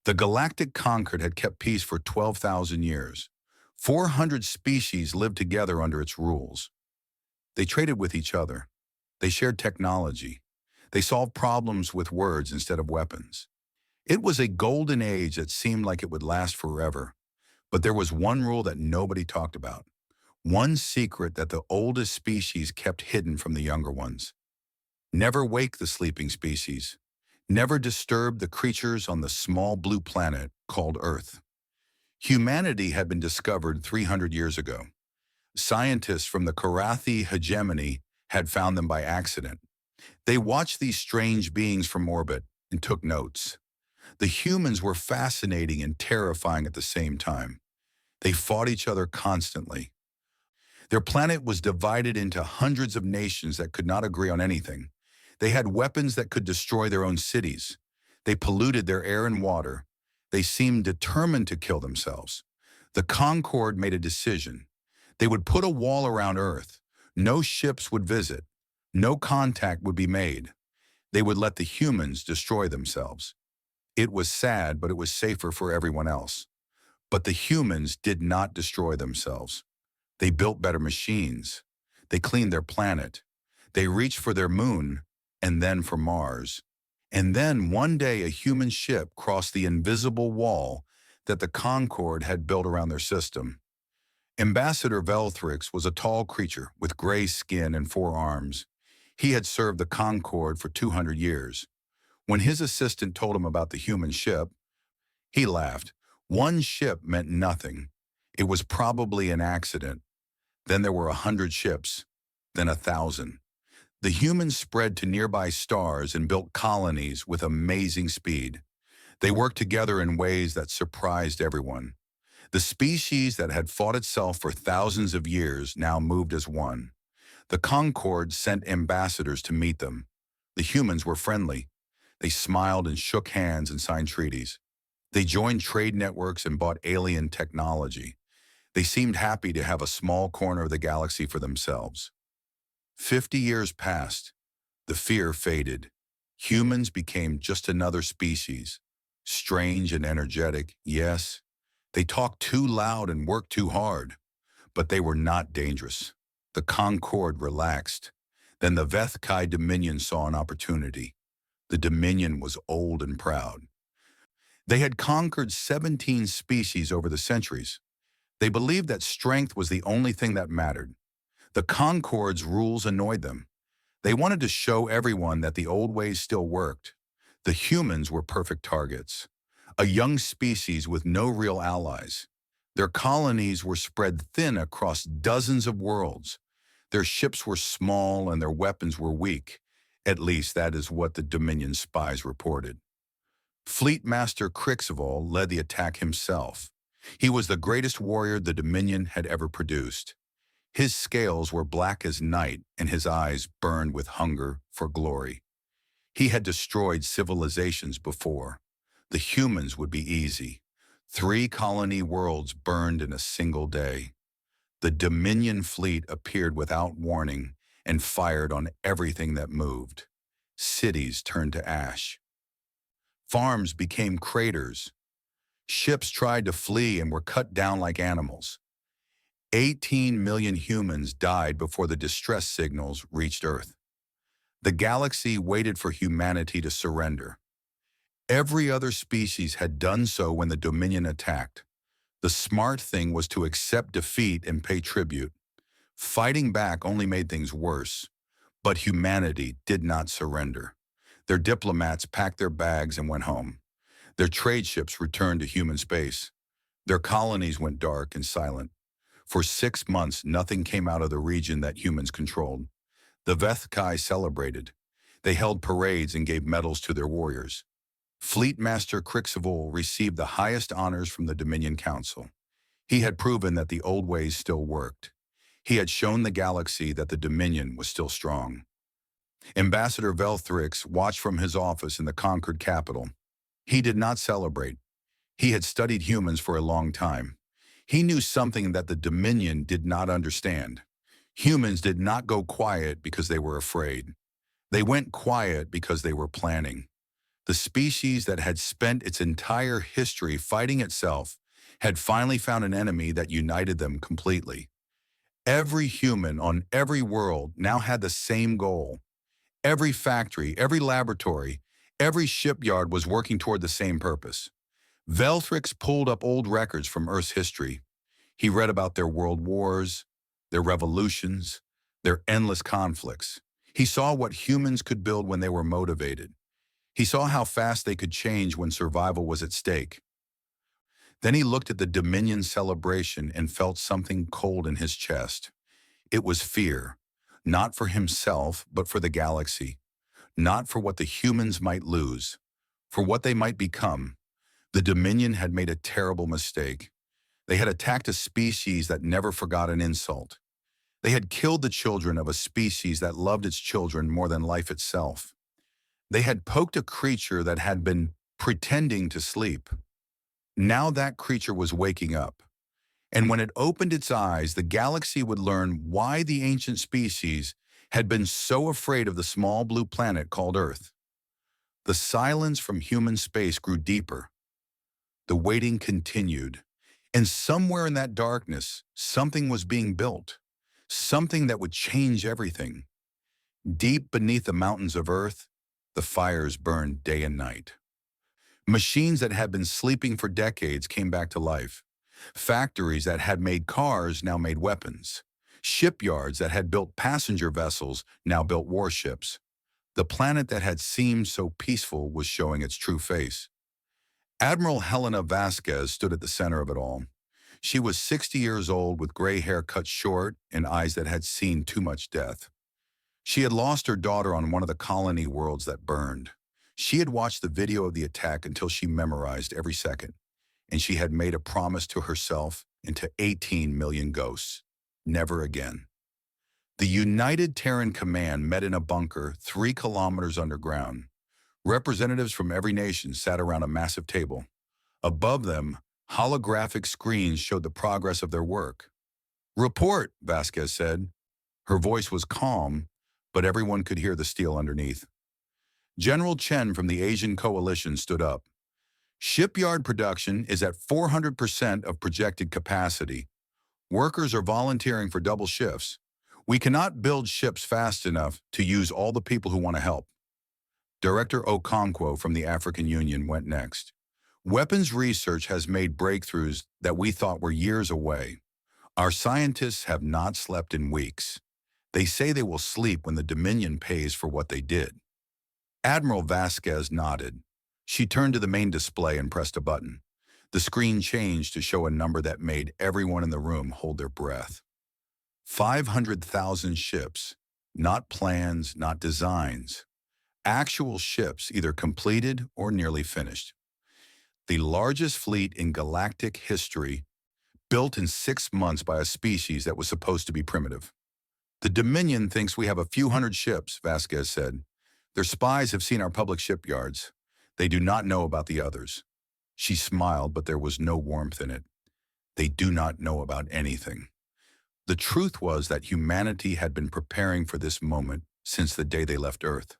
The Galactic Concord had kept peace for 12,000 years. 400 species lived together under its rules. They traded with each other. They shared technology. They solved problems with words instead of weapons. It was a golden age that seemed like it would last forever. But there was one rule that nobody talked about. One secret that the oldest species kept hidden from the younger ones. Never wake the sleeping species. Never disturb the creatures on the small blue planet called Earth. Humanity had been discovered 300 years ago. Scientists from the Karathi hegemony had found them by accident. They watched these strange beings from orbit and took notes. The humans were fascinating and terrifying at the same time. They fought each other constantly. Their planet was divided into hundreds of nations that could not agree on anything. They had weapons that could destroy their own cities. They polluted their air and water. They seemed determined to kill themselves. The Concord made a decision. They would put a wall around Earth. No ships would visit. No contact would be made. They would let the humans destroy themselves. It was sad, but it was safer for everyone else. But the humans did not destroy themselves. They built better machines. They cleaned their planet. They reached for their moon, and then for Mars. And then one day a human ship crossed the invisible wall that the Concord had built around their system. Ambassador Velthrix was a tall creature with gray skin and 4 arms. He had served the Concord for 200 years. When his assistant told him about the human ship, he laughed. One ship meant nothing. It was probably an accident. Then there were 100 ships, then 1,000. The humans spread to nearby stars and built colonies with amazing speed. They worked together in ways that surprised everyone. The species that had fought itself for thousands of years now moved as one. The Concord sent ambassadors to meet them. The humans were friendly. They smiled and shook hands and signed treaties. They joined trade networks and bought alien technology. They seemed happy to have a small corner of the galaxy for themselves. 50 years passed. The fear faded. Humans became just another species. Strange and energetic, yes. They talked too loud and worked too hard. But they were not dangerous. The Concord relaxed. Then the Vethkai Dominion saw an opportunity. The Dominion was old and proud. They had conquered 17 species over the centuries. They believed that strength was the only thing that mattered. The Concord's rules annoyed them. They wanted to show everyone that the old ways still worked. The humans were perfect targets. A young species with no real allies. Their colonies were spread thin across dozens of worlds. Their ships were small and their weapons were weak. At least that is what the Dominion spies reported. Fleet Master Crixivol led the attack himself. He was the greatest warrior the Dominion had ever produced. His scales were black as night and his eyes burned with hunger for glory. He had destroyed civilizations before. The humans would be easy. 3 colony worlds burned in a single day. The Dominion fleet appeared without warning and fired on everything that moved. Cities turned to ash. Farms became craters. Ships tried to flee and were cut down like animals. 18 million humans died before the distress signals reached Earth. The galaxy waited for humanity to surrender. Every other species had done so when the Dominion attacked. The smart thing was to accept defeat and pay tribute. Fighting back only made things worse. But humanity did not surrender. Their diplomats packed their bags and went home. Their trade ships returned to human space. Their colonies went dark and silent. For 6 months, nothing came out of the region that humans controlled. The Vethkai celebrated. They held parades and gave medals to their warriors. Fleet Master Crixivol received the highest honors from the Dominion Council. He had proven that the old ways still worked. He had shown the galaxy that the Dominion was still strong. Ambassador Velthrix watched from his office in the conquered capital. He did not celebrate. He had studied humans for a long time. He knew something that the Dominion did not understand. Humans did not go quiet because they were afraid. They went quiet because they were planning. The species that had spent its entire history fighting itself had finally found an enemy that united them completely. Every human on every world now had the same goal. Every factory, every laboratory, every shipyard was working toward the same purpose. Velthrix pulled up old records from Earth's history. He read about their world wars, their revolutions, their endless conflicts. He saw what humans could build when they were motivated. He saw how fast they could change when survival was at stake. Then he looked at the Dominion celebration and felt something cold in his chest. It was fear, not for himself, but for the galaxy, not for what the humans might lose, for what they might become. The Dominion had made a terrible mistake. They had attacked a species that never forgot an insult. They had killed the children of a species that loved its children more than life itself. They had poked a creature that had been pretending to sleep. Now that creature was waking up. And when it opened its eyes, the galaxy would learn why the ancient species had been so afraid of the small blue planet called Earth. The silence from human space grew deeper. The waiting continued. And somewhere in that darkness, something was being built. Something that would change everything. Deep beneath the mountains of Earth, the fires burned day and night. Machines that had been sleeping for decades came back to life. Factories that had made cars now made weapons. Shipyards that had built passenger vessels now built warships. The planet that had seemed so peaceful was showing its true face. Admiral Helena Vasquez stood at the center of it all. She was 60 years old with gray hair cut short and eyes that had seen too much death. She had lost her daughter on one of the colony worlds that burned. She had watched the video of the attack until she memorized every second, and she had made a promise to herself and to 18 million ghosts. Never again. The United Terran Command met in a bunker 3 kilometers underground. Representatives from every nation sat around a massive table. Above them, holographic screens showed the progress of their work. "Report," Vasquez said. Her voice was calm, but everyone could hear the steel underneath. General Chen from the Asian Coalition stood up. "Shipyard production is at 400% of projected capacity. Workers are volunteering for double shifts. We cannot build ships fast enough to use all the people who want to help." Director Okonkwo from the African Union went next. "Weapons research has made breakthroughs that we thought were years away. Our scientists have not slept in weeks. They say they will sleep when the Dominion pays for what they did." Admiral Vasquez nodded. She turned to the main display and pressed a button. The screen changed to show a number that made everyone in the room hold their breath. 500,000 ships. Not plans, not designs. Actual ships, either completed or nearly finished. The largest fleet in galactic history, built in 6 months by a species that was supposed to be primitive. "The Dominion thinks we have a few hundred ships," Vasquez said. "Their spies have seen our public shipyards. They do not know about the others." She smiled, but there was no warmth in it. They do not know about anything. The truth was that humanity had been preparing for this moment since the day they left Earth.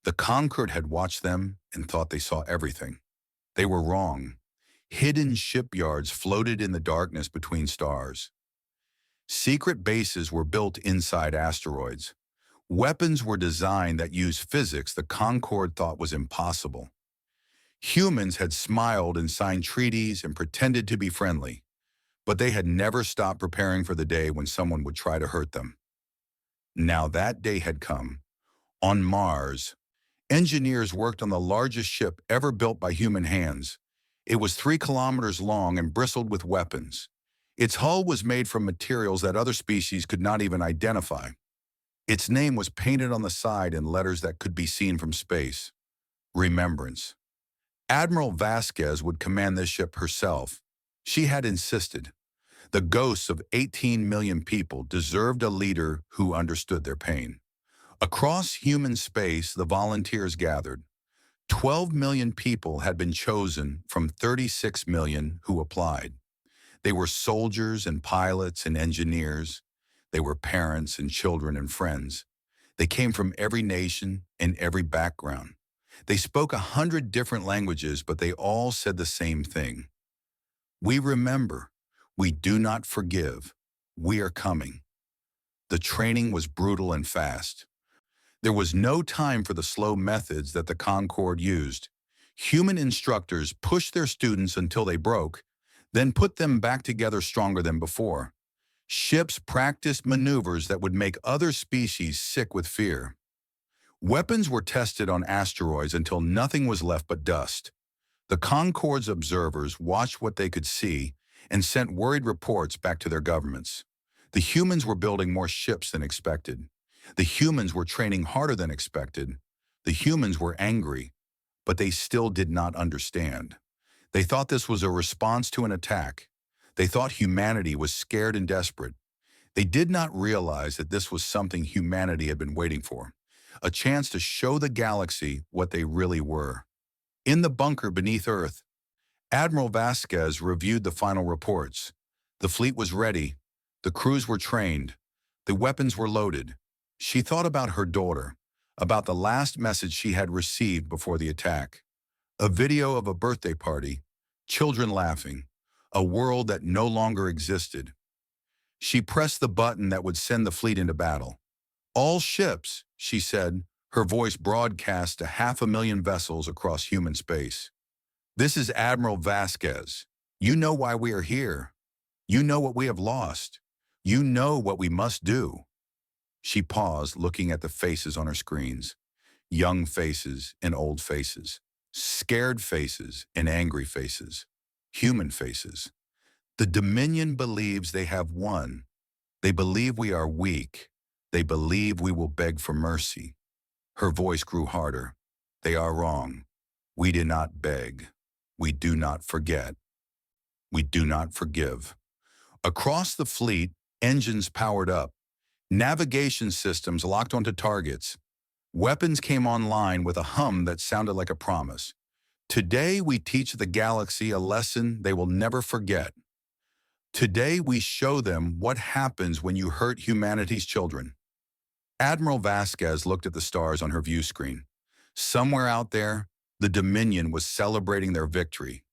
The Concord had watched them and thought they saw everything. They were wrong. Hidden shipyards floated in the darkness between stars. Secret bases were built inside asteroids. Weapons were designed that used physics the Concord thought was impossible. Humans had smiled and signed treaties and pretended to be friendly, but they had never stopped preparing for the day when someone would try to hurt them. Now that day had come. On Mars, engineers worked on the largest ship ever built by human hands. It was 3 kilometers long and bristled with weapons. Its hull was made from materials that other species could not even identify. Its name was painted on the side in letters that could be seen from space. Remembrance. Admiral Vasquez would command this ship herself. She had insisted. The ghosts of 18 million people deserved a leader who understood their pain. Across human space, the volunteers gathered. 12 million people had been chosen from 36 million who applied. They were soldiers and pilots and engineers. They were parents and children and friends. They came from every nation and every background. They spoke 100 different languages, but they all said the same thing. We remember. We do not forgive. We are coming. The training was brutal and fast. There was no time for the slow methods that the Concorde used. Human instructors pushed their students until they broke, then put them back together stronger than before. Ships practiced maneuvers that would make other species sick with fear. Weapons were tested on asteroids until nothing was left but dust. The Concorde's observers watched what they could see and sent worried reports back to their governments. The humans were building more ships than expected. The humans were training harder than expected. The humans were angry, but they still did not understand. They thought this was a response to an attack. They thought humanity was scared and desperate. They did not realize that this was something humanity had been waiting for, a chance to show the galaxy what they really were. In the bunker beneath Earth, Admiral Vasquez reviewed the final reports. The fleet was ready. The crews were trained. The weapons were loaded. She thought about her daughter, about the last message she had received before the attack. A video of a birthday party, children laughing, a world that no longer existed. She pressed the button that would send the fleet into battle. All ships, she said, her voice broadcast to 500,000 vessels across human space. This is Admiral Vasquez. You know why we are here. You know what we have lost. You know what we must do. She paused, looking at the faces on her screens. Young faces and old faces. Scared faces and angry faces. Human faces. The Dominion believes they have won. They believe we are weak. They believe we will beg for mercy. Her voice grew harder. They are wrong. We do not beg. We do not forget. We do not forgive. Across the fleet, engines powered up. Navigation systems locked onto targets. Weapons came online with a hum that sounded like a promise. Today we teach the galaxy a lesson they will never forget. Today we show them what happens when you hurt humanity's children. Admiral Vasquez looked at the stars on her view screen. Somewhere out there, the Dominion was celebrating their victory.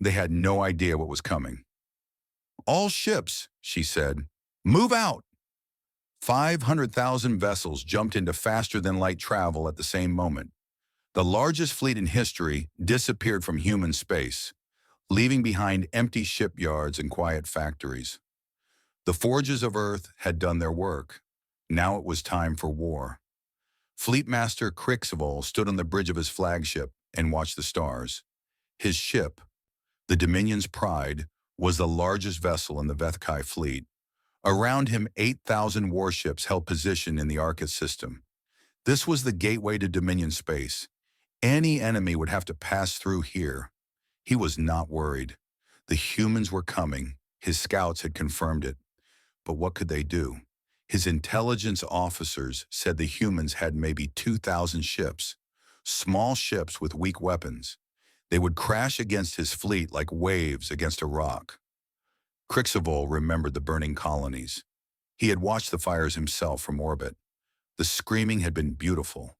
They had no idea what was coming. All ships, she said, move out. 500,000 vessels jumped into faster-than-light travel at the same moment. The largest fleet in history disappeared from human space, leaving behind empty shipyards and quiet factories. The forges of Earth had done their work. Now it was time for war. Fleetmaster Crixvol stood on the bridge of his flagship and watched the stars. His ship, the Dominion's Pride, was the largest vessel in the Vethkai fleet. Around him, 8,000 warships held position in the Arcus system. This was the gateway to Dominion space. Any enemy would have to pass through here. He was not worried. The humans were coming. His scouts had confirmed it. But what could they do? His intelligence officers said the humans had maybe 2,000 ships, small ships with weak weapons. They would crash against his fleet like waves against a rock. Crixvol remembered the burning colonies. He had watched the fires himself from orbit. The screaming had been beautiful.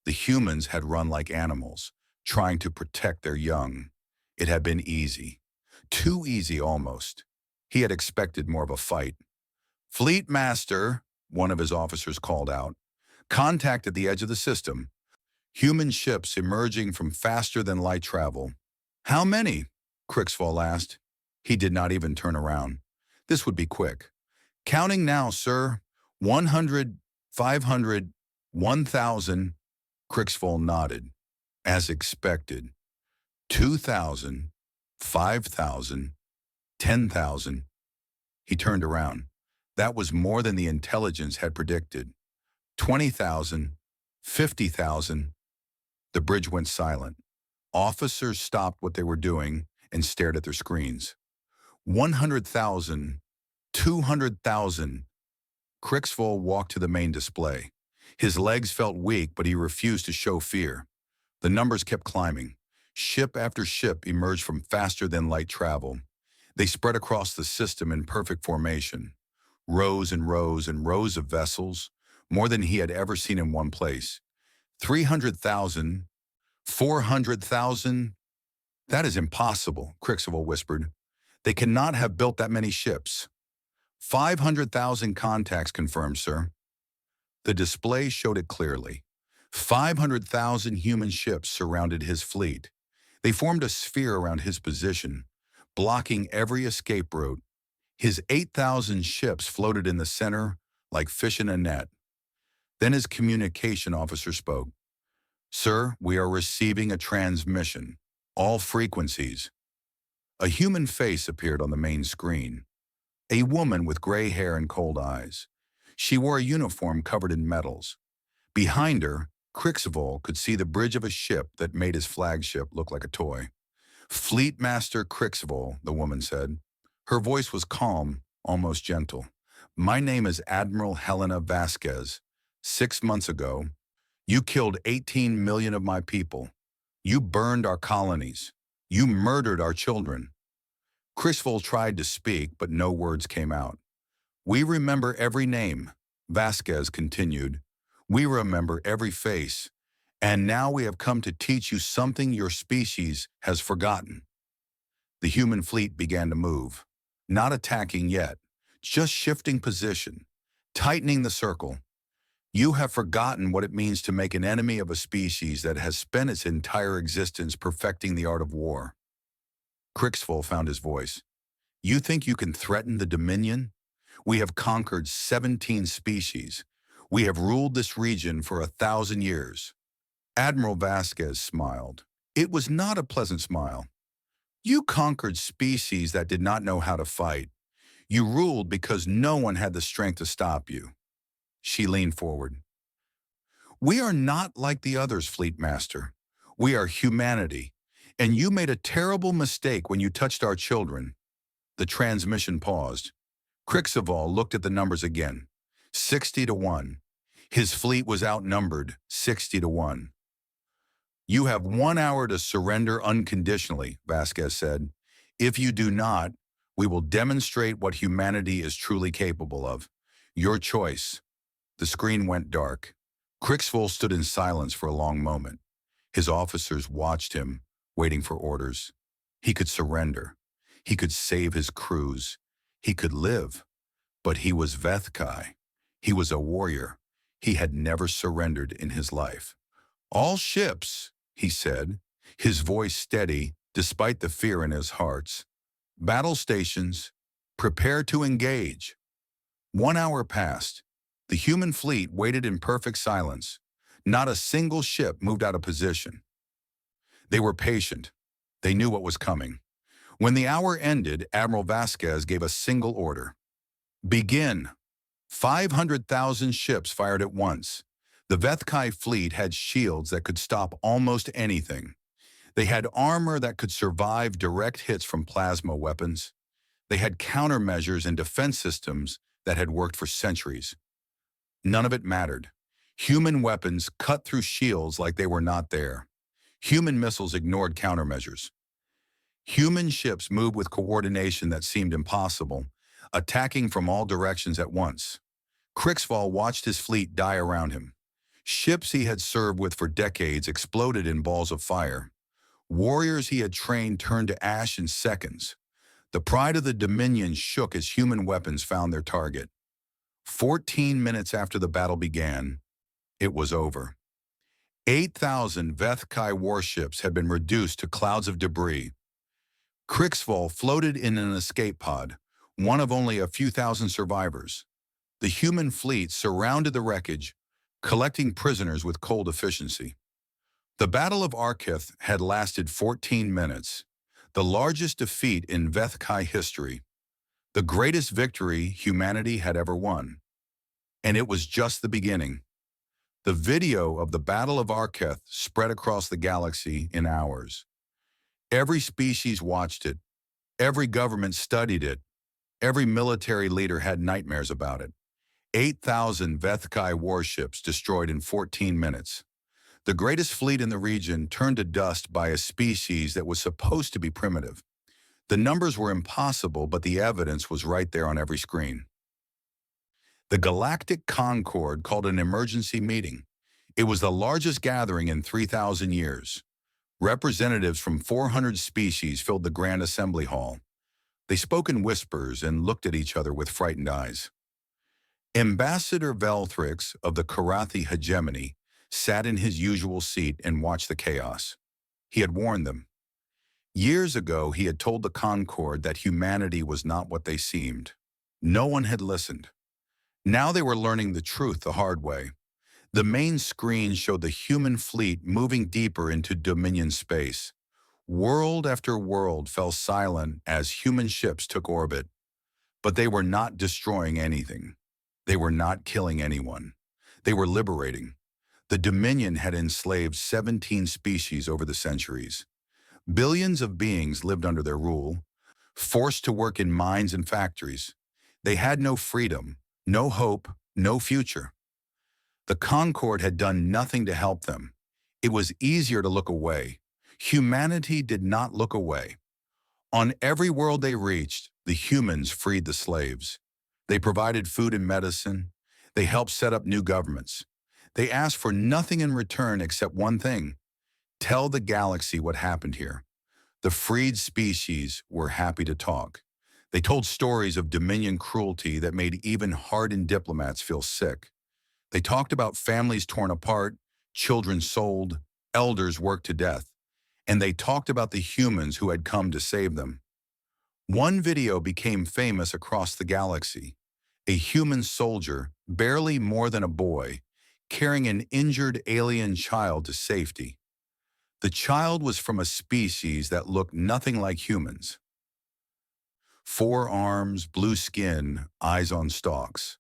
The humans had run like animals, trying to protect their young. It had been easy. Too easy almost. He had expected more of a fight. Fleet Master, one of his officers called out. Contact at the edge of the system. Human ships emerging from faster-than-light travel. How many? Crixvol asked. He did not even turn around. This would be quick. Counting now, sir. 100, 500, 1,000. Crixvol nodded. As expected. 2,000, 5,000, 10,000. He turned around. That was more than the intelligence had predicted. 20,000, 50,000. The bridge went silent. Officers stopped what they were doing and stared at their screens. 100,000, 200,000. Crixvol walked to the main display. His legs felt weak, but he refused to show fear. The numbers kept climbing. Ship after ship emerged from faster-than-light travel. They spread across the system in perfect formation. Rows and rows and rows of vessels, more than he had ever seen in one place. 300,000, 400,000? That is impossible, Crixable whispered. They cannot have built that many ships. 500,000 contacts confirmed, sir. The display showed it clearly. 500,000 human ships surrounded his fleet. They formed a sphere around his position, blocking every escape route. His 8,000 ships floated in the center like fish in a net. Then his communication officer spoke. Sir, we are receiving a transmission. All frequencies. A human face appeared on the main screen. A woman with gray hair and cold eyes. She wore a uniform covered in metals. Behind her, Crixable could see the bridge of a ship that made his flagship look like a toy. Fleet Master Crixable, the woman said. Her voice was calm, almost gentle. My name is Admiral Helena Vasquez. 6 months ago, you killed 18 million of my people. You burned our colonies. You murdered our children. Crixable tried to speak, but no words came out. We remember every name, Vasquez continued. We remember every face. And now we have come to teach you something your species has forgotten. The human fleet began to move, not attacking yet, just shifting position, tightening the circle. You have forgotten what it means to make an enemy of a species that has spent its entire existence perfecting the art of war. Crixable found his voice. You think you can threaten the Dominion? We have conquered 17 species. We have ruled this region for 1,000 years. Admiral Vasquez smiled. It was not a pleasant smile. You conquered species that did not know how to fight. You ruled because no one had the strength to stop you. She leaned forward. We are not like the others, Fleet Master. We are humanity. And you made a terrible mistake when you touched our children. The transmission paused. Crixable looked at the numbers again. 60-1. His fleet was outnumbered, 60-1. You have 1 hour to surrender unconditionally, Vasquez said. If you do not, we will demonstrate what humanity is truly capable of. Your choice. The screen went dark. Crixable stood in silence for a long moment. His officers watched him, waiting for orders. He could surrender. He could save his crews. He could live. But he was Vethkai. He was a warrior. He had never surrendered in his life. All ships, he said, his voice steady despite the fear in his hearts. Battle stations, prepare to engage. 1 hour passed. The human fleet waited in perfect silence. Not a single ship moved out of position. They were patient. They knew what was coming. When the hour ended, Admiral Vasquez gave a single order. Begin. 500,000 ships fired at once. The Vethkai fleet had shields that could stop almost anything. They had armor that could survive direct hits from plasma weapons. They had countermeasures and defense systems that had worked for centuries. None of it mattered. Human weapons cut through shields like they were not there. Human missiles ignored countermeasures. Human ships moved with coordination that seemed impossible, attacking from all directions at once. Crixable watched his fleet die around him. Ships he had served with for decades exploded in balls of fire. Warriors he had trained turned to ash in seconds. The pride of the Dominion shook as human weapons found their target. 14 minutes after the battle began, it was over. 8,000 Vethkai warships had been reduced to clouds of debris. Crixable floated in an escape pod, one of only a few thousand survivors. The human fleet surrounded the wreckage, collecting prisoners with cold efficiency. The Battle of Arkith had lasted 14 minutes, the largest defeat in Vethkai history, the greatest victory humanity had ever won. And it was just the beginning. The video of the Battle of Arkith spread across the galaxy in hours. Every species watched it. Every government studied it. Every military leader had nightmares about it. 8,000 Vethkai warships destroyed in 14 minutes. The greatest fleet in the region turned to dust by a species that was supposed to be primitive. The numbers were impossible, but the evidence was right there on every screen. The Galactic Concord called an emergency meeting. It was the largest gathering in 3,000 years. Representatives from 400 species filled the Grand Assembly Hall. They spoke in whispers and looked at each other with frightened eyes. Ambassador Velthrix of the Karathi hegemony sat in his usual seat and watched the chaos. He had warned them. Years ago, he had told the Concord that humanity was not what they seemed. No one had listened. Now they were learning the truth the hard way. The main screen showed the human fleet moving deeper into Dominion space. World after world fell silent as human ships took orbit. But they were not destroying anything. They were not killing anyone. They were liberating. The Dominion had enslaved 17 species over the centuries. Billions of beings lived under their rule, forced to work in mines and factories. They had no freedom, no hope, no future. The Concord had done nothing to help them. It was easier to look away. Humanity did not look away. On every world they reached, the humans freed the slaves. They provided food and medicine. They helped set up new governments. They asked for nothing in return except one thing: tell the galaxy what happened here. The freed species were happy to talk. They told stories of Dominion cruelty that made even hardened diplomats feel sick. They talked about families torn apart, children sold, elders worked to death. And they talked about the humans who had come to save them. One video became famous across the galaxy. A human soldier, barely more than a boy, carrying an injured alien child to safety. The child was from a species that looked nothing like humans. 4 arms, blue skin, eyes on stalks.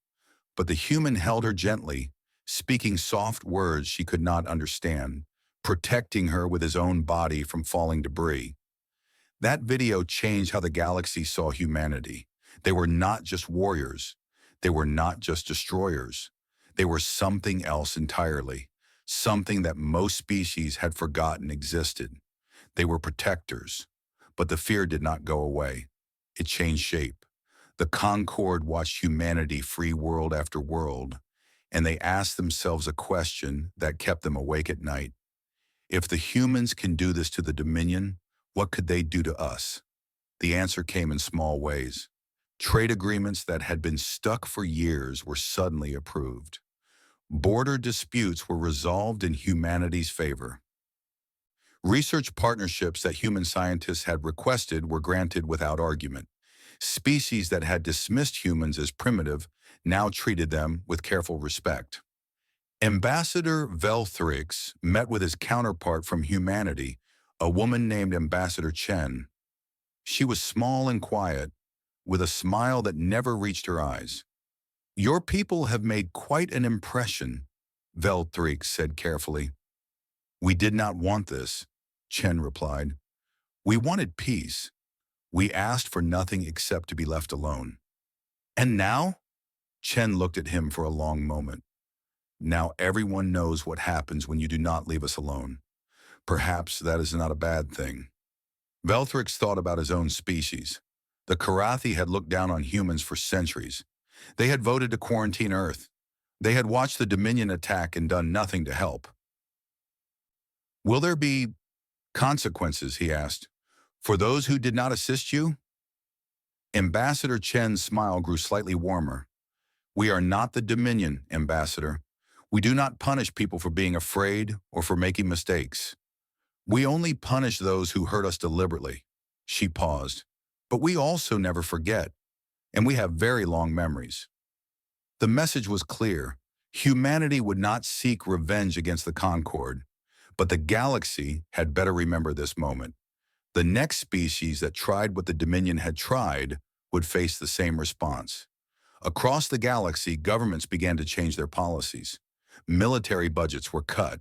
But the human held her gently, speaking soft words she could not understand, protecting her with his own body from falling debris. That video changed how the galaxy saw humanity. They were not just warriors. They were not just destroyers. They were something else entirely, something that most species had forgotten existed. They were protectors. But the fear did not go away. It changed shape. The Concord watched humanity free world after world, and they asked themselves a question that kept them awake at night. If the humans can do this to the Dominion, what could they do to us? The answer came in small ways. Trade agreements that had been stuck for years were suddenly approved. Border disputes were resolved in humanity's favor. Research partnerships that human scientists had requested were granted without argument. Species that had dismissed humans as primitive now treated them with careful respect. Ambassador Velthrix met with his counterpart from humanity, a woman named Ambassador Chen. She was small and quiet, with a smile that never reached her eyes. "Your people have made quite an impression," Velthrix said carefully. "We did not want this," Chen replied. "We wanted peace. We asked for nothing except to be left alone." "And now?" Chen looked at him for a long moment. "Now everyone knows what happens when you do not leave us alone. Perhaps that is not a bad thing." Velthrix thought about his own species. The Karathi had looked down on humans for centuries. They had voted to quarantine Earth. They had watched the Dominion attack and done nothing to help. "Will there be consequences," he asked, "for those who did not assist you?" Ambassador Chen's smile grew slightly warmer. "We are not the Dominion, Ambassador. We do not punish people for being afraid or for making mistakes. We only punish those who hurt us deliberately." She paused. "But we also never forget, and we have very long memories." The message was clear. Humanity would not seek revenge against the Concord, but the galaxy had better remember this moment. The next species that tried what the Dominion had tried would face the same response. Across the galaxy, governments began to change their policies. Military budgets were cut.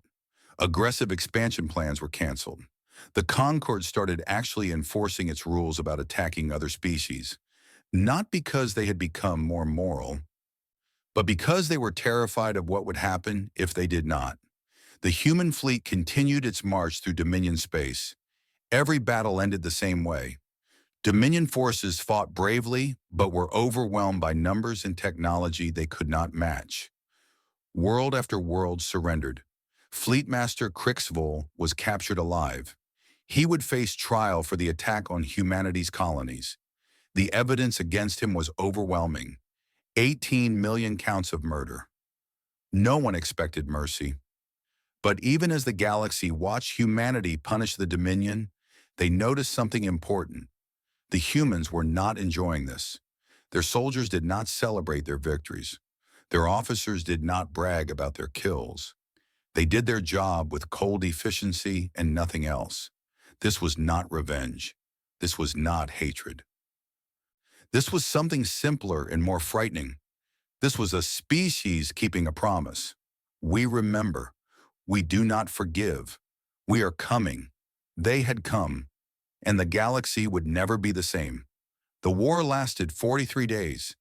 Aggressive expansion plans were canceled. The Concord started actually enforcing its rules about attacking other species, not because they had become more moral, but because they were terrified of what would happen if they did not. The human fleet continued its march through Dominion space. Every battle ended the same way. Dominion forces fought bravely, but were overwhelmed by numbers and technology they could not match. World after world surrendered. Fleetmaster Crixvol was captured alive. He would face trial for the attack on humanity's colonies. The evidence against him was overwhelming. 18 million counts of murder. No one expected mercy. But even as the galaxy watched humanity punish the Dominion, they noticed something important. The humans were not enjoying this. Their soldiers did not celebrate their victories. Their officers did not brag about their kills. They did their job with cold efficiency and nothing else. This was not revenge. This was not hatred. This was something simpler and more frightening. This was a species keeping a promise. We remember. We do not forgive. We are coming. They had come, and the galaxy would never be the same. The war lasted 43 days.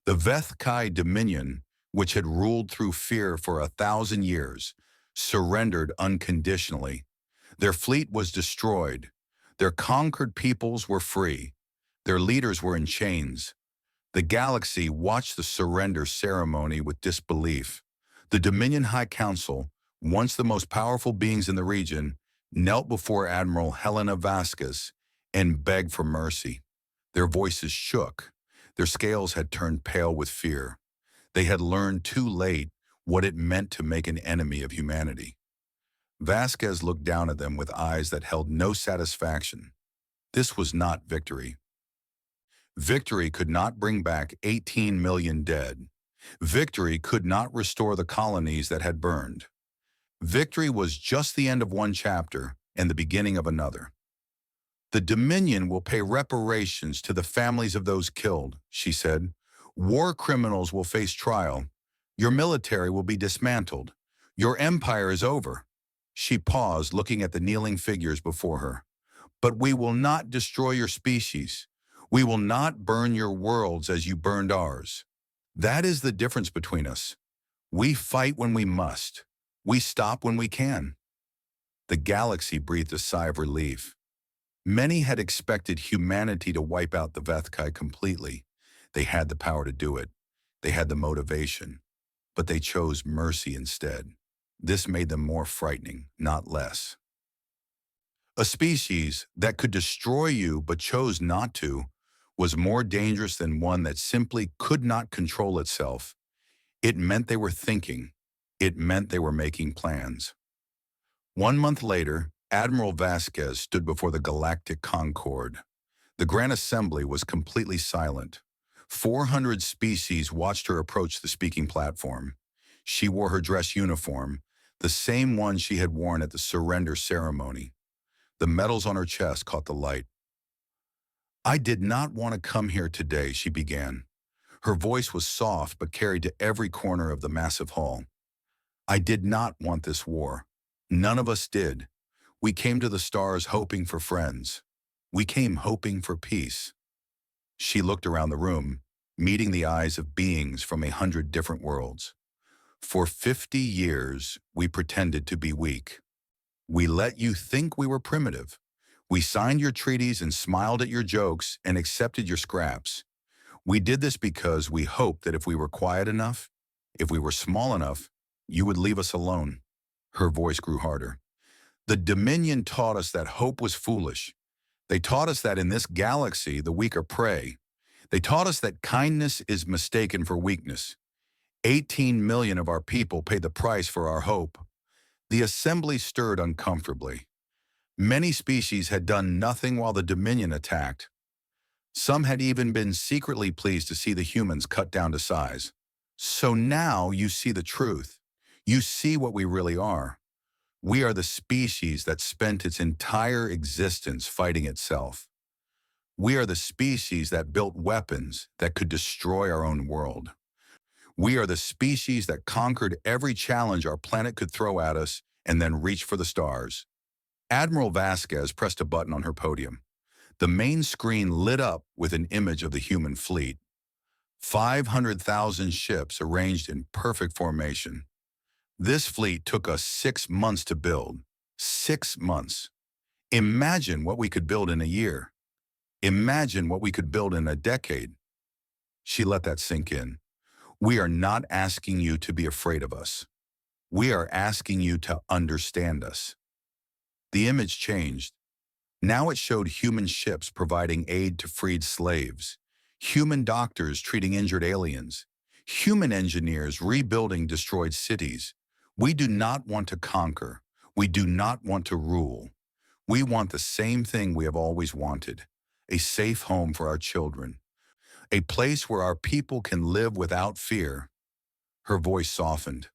The Vethkai Dominion, which had ruled through fear for 1,000 years, surrendered unconditionally. Their fleet was destroyed. Their conquered peoples were free. Their leaders were in chains. The galaxy watched the surrender ceremony with disbelief. The Dominion High Council, once the most powerful beings in the region, knelt before Admiral Helena Vasquez and begged for mercy. Their voices shook. Their scales had turned pale with fear. They had learned too late what it meant to make an enemy of humanity. Vasquez looked down at them with eyes that held no satisfaction. This was not victory. Victory could not bring back 18 million dead. Victory could not restore the colonies that had burned. Victory was just the end of one chapter and the beginning of another. The Dominion will pay reparations to the families of those killed, she said. War criminals will face trial. Your military will be dismantled. Your empire is over. She paused, looking at the kneeling figures before her. But we will not destroy your species. We will not burn your worlds as you burned ours. That is the difference between us. We fight when we must. We stop when we can. The galaxy breathed a sigh of relief. Many had expected humanity to wipe out the Vethkai completely. They had the power to do it. They had the motivation. But they chose mercy instead. This made them more frightening, not less. A species that could destroy you but chose not to was more dangerous than one that simply could not control itself. It meant they were thinking. It meant they were making plans. 1 month later, Admiral Vasquez stood before the Galactic Concord. The Grand Assembly was completely silent. 400 species watched her approach the speaking platform. She wore her dress uniform, the same one she had worn at the surrender ceremony. The medals on her chest caught the light. I did not want to come here today, she began. Her voice was soft but carried to every corner of the massive hall. I did not want this war. None of us did. We came to the stars hoping for friends. We came hoping for peace. She looked around the room, meeting the eyes of beings from 100 different worlds. For 50 years, we pretended to be weak. We let you think we were primitive. We signed your treaties and smiled at your jokes and accepted your scraps. We did this because we hoped that if we were quiet enough, if we were small enough, you would leave us alone. Her voice grew harder. The Dominion taught us that hope was foolish. They taught us that in this galaxy, the weak are prey. They taught us that kindness is mistaken for weakness. 18 million of our people paid the price for our hope. The assembly stirred uncomfortably. Many species had done nothing while the Dominion attacked. Some had even been secretly pleased to see the humans cut down to size. So now you see the truth. You see what we really are. We are the species that spent its entire existence fighting itself. We are the species that built weapons that could destroy our own world. We are the species that conquered every challenge our planet could throw at us and then reached for the stars. Admiral Vasquez pressed a button on her podium. The main screen lit up with an image of the human fleet. 500,000 ships arranged in perfect formation. This fleet took us 6 months to build. 6 months. Imagine what we could build in a year. Imagine what we could build in a decade. She let that sink in. We are not asking you to be afraid of us. We are asking you to understand us. The image changed. Now it showed human ships providing aid to freed slaves, human doctors treating injured aliens, human engineers rebuilding destroyed cities. We do not want to conquer. We do not want to rule. We want the same thing we have always wanted, a safe home for our children, a place where our people can live without fear. Her voice softened.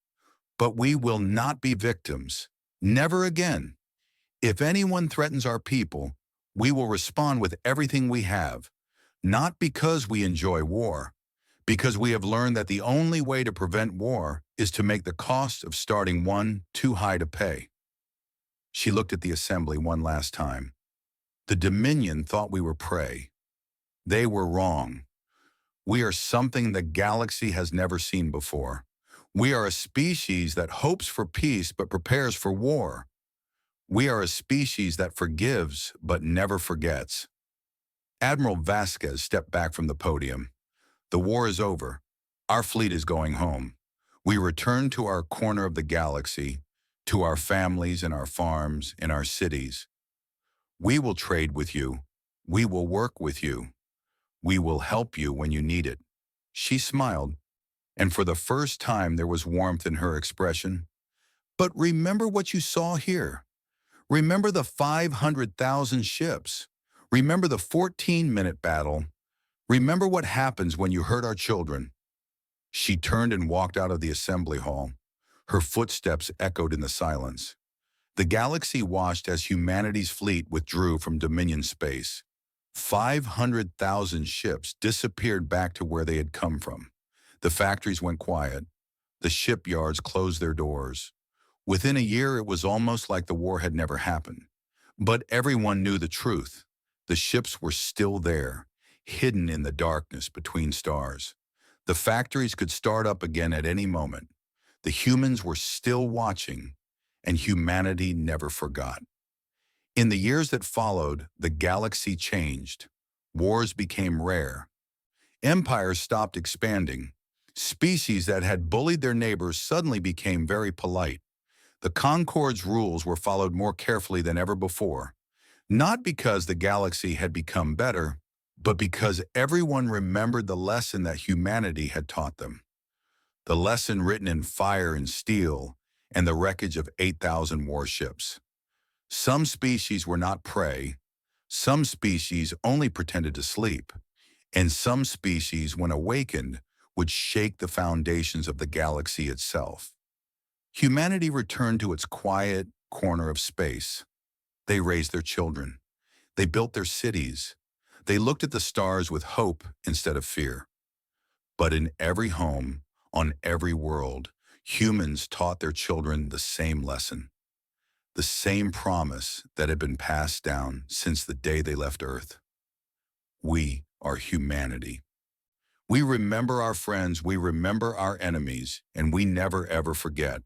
But we will not be victims. Never again. If anyone threatens our people, we will respond with everything we have, not because we enjoy war, because we have learned that the only way to prevent war is to make the cost of starting one too high to pay. She looked at the assembly one last time. The Dominion thought we were prey. They were wrong. We are something the galaxy has never seen before. We are a species that hopes for peace but prepares for war. We are a species that forgives but never forgets. Admiral Vasquez stepped back from the podium. The war is over. Our fleet is going home. We return to our corner of the galaxy, to our families and our farms and our cities. We will trade with you. We will work with you. We will help you when you need it. She smiled, and for the first time there was warmth in her expression. But remember what you saw here. Remember the 500,000 ships. Remember the 14-minute battle. Remember what happens when you hurt our children. She turned and walked out of the assembly hall. Her footsteps echoed in the silence. The galaxy watched as humanity's fleet withdrew from Dominion space. 500,000 ships disappeared back to where they had come from. The factories went quiet. The shipyards closed their doors. Within a year, it was almost like the war had never happened. But everyone knew the truth. The ships were still there, hidden in the darkness between stars. The factories could start up again at any moment. The humans were still watching, and humanity never forgot. In the years that followed, the galaxy changed. Wars became rare. Empires stopped expanding. Species that had bullied their neighbors suddenly became very polite. The Concord's rules were followed more carefully than ever before, not because the galaxy had become better, but because everyone remembered the lesson that humanity had taught them. The lesson written in fire and steel and the wreckage of 8,000 warships. Some species were not prey. Some species only pretended to sleep. And some species, when awakened, would shake the foundations of the galaxy itself. Humanity returned to its quiet corner of space. They raised their children. They built their cities. They looked at the stars with hope instead of fear. But in every home, on every world, humans taught their children the same lesson, the same promise that had been passed down since the day they left Earth. We are humanity. We remember our friends, we remember our enemies, and we never ever forget.